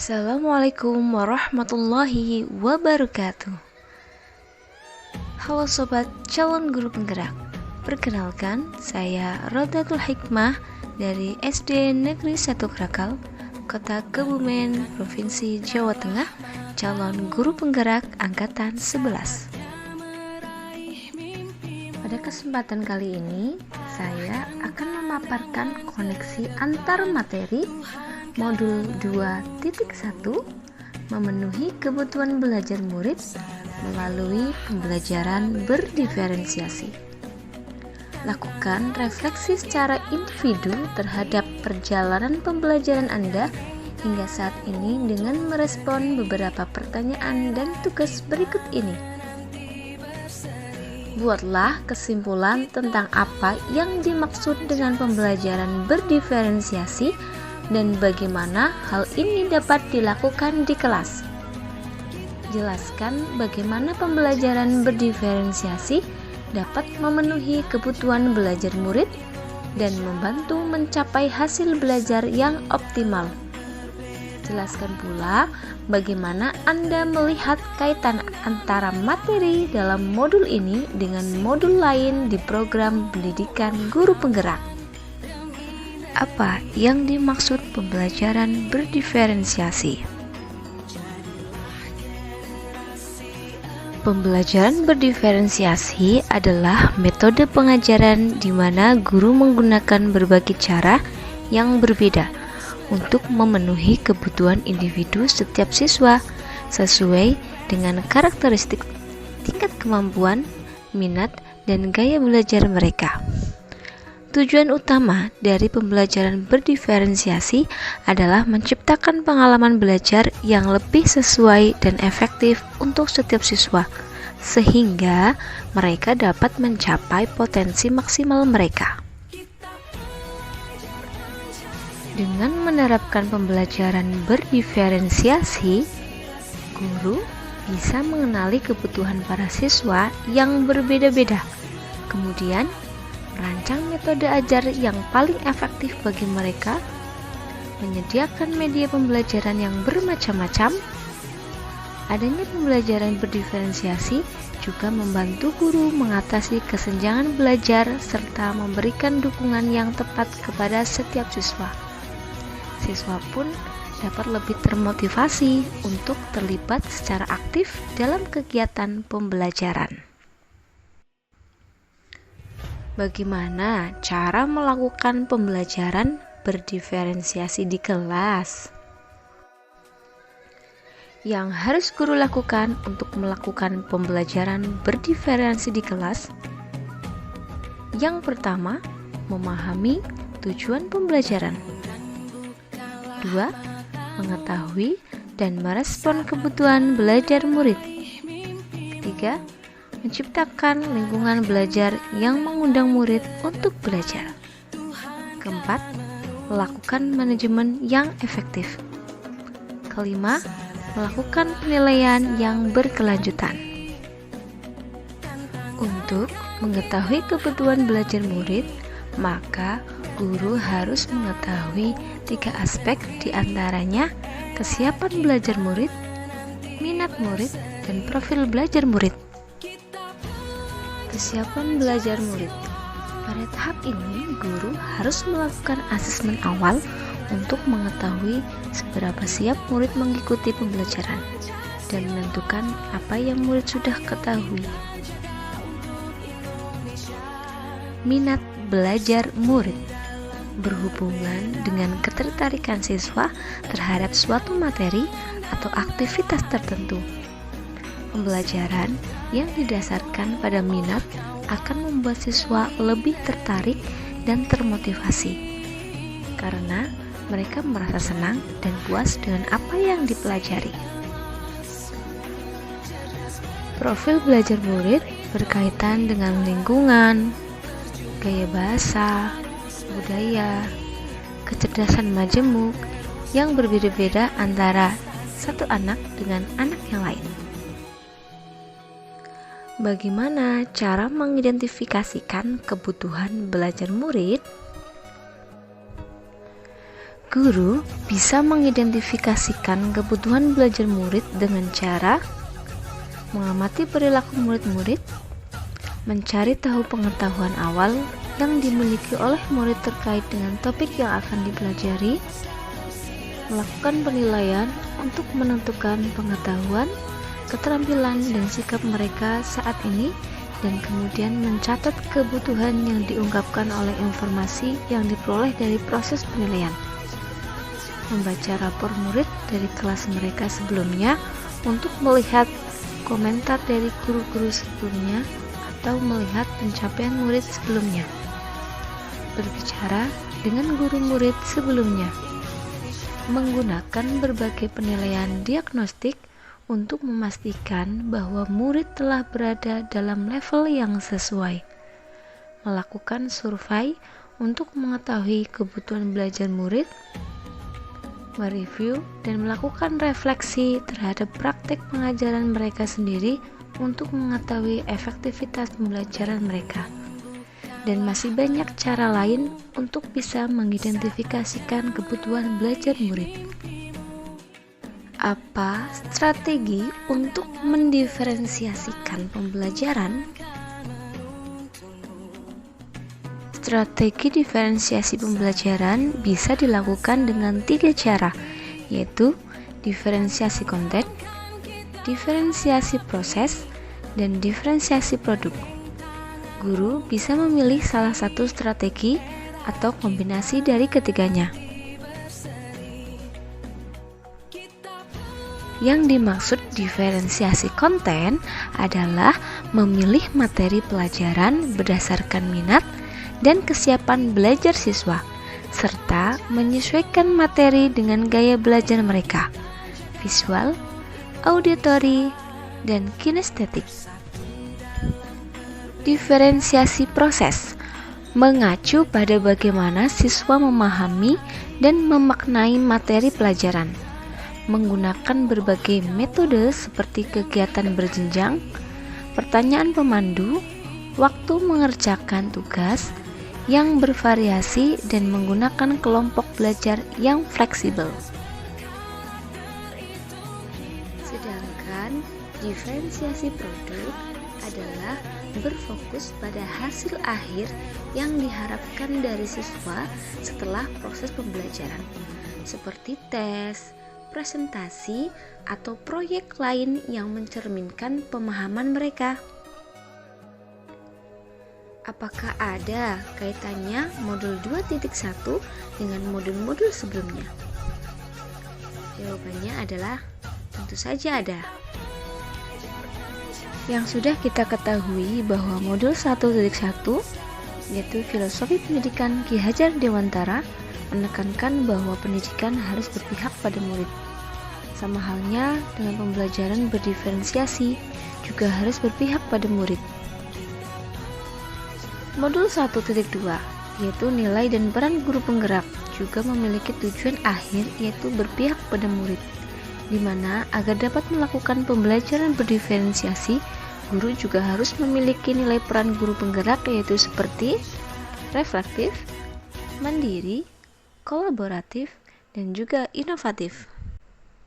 Assalamualaikum warahmatullahi wabarakatuh. Halo sobat calon guru penggerak. Perkenalkan, saya Rodatul Hikmah dari SD Negeri 1 Krakal, Kota Kebumen, Provinsi Jawa Tengah, calon guru penggerak angkatan 11. Pada kesempatan kali ini, saya akan memaparkan koneksi antar materi Modul 2.1 memenuhi kebutuhan belajar murid melalui pembelajaran berdiferensiasi. Lakukan refleksi secara individu terhadap perjalanan pembelajaran Anda hingga saat ini dengan merespon beberapa pertanyaan dan tugas berikut ini. Buatlah kesimpulan tentang apa yang dimaksud dengan pembelajaran berdiferensiasi dan bagaimana hal ini dapat dilakukan di kelas. Jelaskan bagaimana pembelajaran berdiferensiasi dapat memenuhi kebutuhan belajar murid dan membantu mencapai hasil belajar yang optimal. Jelaskan pula bagaimana Anda melihat kaitan antara materi dalam modul ini dengan modul lain di program pendidikan guru penggerak. Apa yang dimaksud pembelajaran berdiferensiasi? Pembelajaran berdiferensiasi adalah metode pengajaran di mana guru menggunakan berbagai cara yang berbeda untuk memenuhi kebutuhan individu setiap siswa sesuai dengan karakteristik, tingkat kemampuan, minat, dan gaya belajar mereka. Tujuan utama dari pembelajaran berdiferensiasi adalah menciptakan pengalaman belajar yang lebih sesuai dan efektif untuk setiap siswa, sehingga mereka dapat mencapai potensi maksimal mereka. Dengan menerapkan pembelajaran berdiferensiasi, guru bisa mengenali kebutuhan para siswa yang berbeda-beda, kemudian merancang metode ajar yang paling efektif bagi mereka, menyediakan media pembelajaran yang bermacam-macam. Adanya pembelajaran berdiferensiasi juga membantu guru mengatasi kesenjangan belajar serta memberikan dukungan yang tepat kepada setiap siswa. Siswa pun dapat lebih termotivasi untuk terlibat secara aktif dalam kegiatan pembelajaran. Bagaimana cara melakukan pembelajaran berdiferensiasi di kelas? Yang harus guru lakukan untuk melakukan pembelajaran berdiferensiasi di kelas? Yang pertama, memahami tujuan pembelajaran. 2. Mengetahui dan merespon kebutuhan belajar murid. 3. Menciptakan lingkungan belajar yang mengundang murid untuk belajar. Keempat, melakukan manajemen yang efektif. Kelima, melakukan penilaian yang berkelanjutan. Untuk mengetahui kebutuhan belajar murid, maka guru harus mengetahui 3 aspek diantaranya kesiapan belajar murid, minat murid, dan profil belajar murid. Kesiapan belajar murid. Pada tahap ini, guru harus melakukan asesmen awal untuk mengetahui seberapa siap murid mengikuti pembelajaran dan menentukan apa yang murid sudah ketahui. Minat belajar murid berhubungan dengan ketertarikan siswa terhadap suatu materi atau aktivitas tertentu. Pembelajaran yang didasarkan pada minat akan membuat siswa lebih tertarik dan termotivasi karena mereka merasa senang dan puas dengan apa yang dipelajari. Profil belajar murid berkaitan dengan lingkungan, gaya bahasa, budaya, kecerdasan majemuk yang berbeda-beda antara satu anak dengan anak yang lain. Bagaimana cara mengidentifikasikan kebutuhan belajar murid? Guru bisa mengidentifikasikan kebutuhan belajar murid dengan cara mengamati perilaku murid-murid, mencari tahu pengetahuan awal yang dimiliki oleh murid terkait dengan topik yang akan dipelajari, melakukan penilaian untuk menentukan pengetahuan, keterampilan, dan sikap mereka saat ini, dan kemudian mencatat kebutuhan yang diungkapkan oleh informasi yang diperoleh dari proses penilaian. Membaca rapor murid dari kelas mereka sebelumnya untuk melihat komentar dari guru-guru sebelumnya atau melihat pencapaian murid sebelumnya. Berbicara dengan guru murid sebelumnya. Menggunakan berbagai penilaian diagnostik untuk memastikan bahwa murid telah berada dalam level yang sesuai. Melakukan survei untuk mengetahui kebutuhan belajar murid, mereview dan melakukan refleksi terhadap praktek pengajaran mereka sendiri untuk mengetahui efektivitas pembelajaran mereka. Dan masih banyak cara lain untuk bisa mengidentifikasikan kebutuhan belajar murid. Apa strategi untuk mendiferensiasikan pembelajaran? Strategi diferensiasi pembelajaran bisa dilakukan dengan 3 cara, yaitu diferensiasi konten, diferensiasi proses, dan diferensiasi produk. Guru bisa memilih salah satu strategi atau kombinasi dari ketiganya. Yang dimaksud diferensiasi konten adalah memilih materi pelajaran berdasarkan minat dan kesiapan belajar siswa, serta menyesuaikan materi dengan gaya belajar mereka, visual, auditori, dan kinestetik. Diferensiasi proses mengacu pada bagaimana siswa memahami dan memaknai materi pelajaran, menggunakan berbagai metode seperti kegiatan berjenjang, pertanyaan pemandu, waktu mengerjakan tugas yang bervariasi, dan menggunakan kelompok belajar yang fleksibel. Sedangkan diferensiasi produk adalah berfokus pada hasil akhir yang diharapkan dari siswa setelah proses pembelajaran, seperti tes, presentasi, atau proyek lain yang mencerminkan pemahaman mereka. Apakah ada kaitannya modul 2.1 dengan modul-modul sebelumnya? Jawabannya adalah tentu saja ada. Yang sudah kita ketahui bahwa modul 1.1 yaitu Filosofi Pendidikan Ki Hajar Dewantara menekankan bahwa pendidikan harus berpihak pada murid. Sama halnya dengan pembelajaran berdiferensiasi juga harus berpihak pada murid. Modul 1.2 yaitu nilai dan peran guru penggerak juga memiliki tujuan akhir yaitu berpihak pada murid, di mana agar dapat melakukan pembelajaran berdiferensiasi, guru juga harus memiliki nilai peran guru penggerak yaitu seperti reflektif, mandiri, kolaboratif, dan juga inovatif.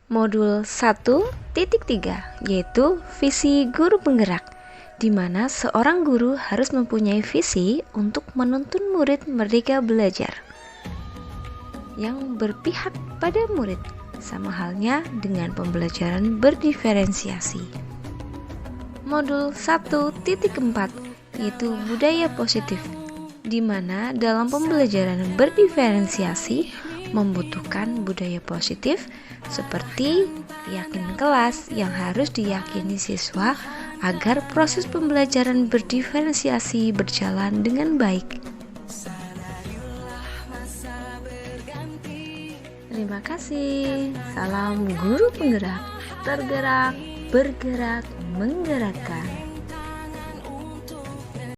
Modul 1.3 yaitu visi guru penggerak, di mana seorang guru harus mempunyai visi untuk menuntun murid merdeka belajar yang berpihak pada murid, sama halnya dengan pembelajaran berdiferensiasi. Modul 1.4 yaitu budaya positif, di mana dalam pembelajaran berdiferensiasi membutuhkan budaya positif seperti yakin kelas yang harus diyakini siswa agar proses pembelajaran berdiferensiasi berjalan dengan baik. Terima kasih. Salam guru penggerak, tergerak, bergerak, menggerakkan.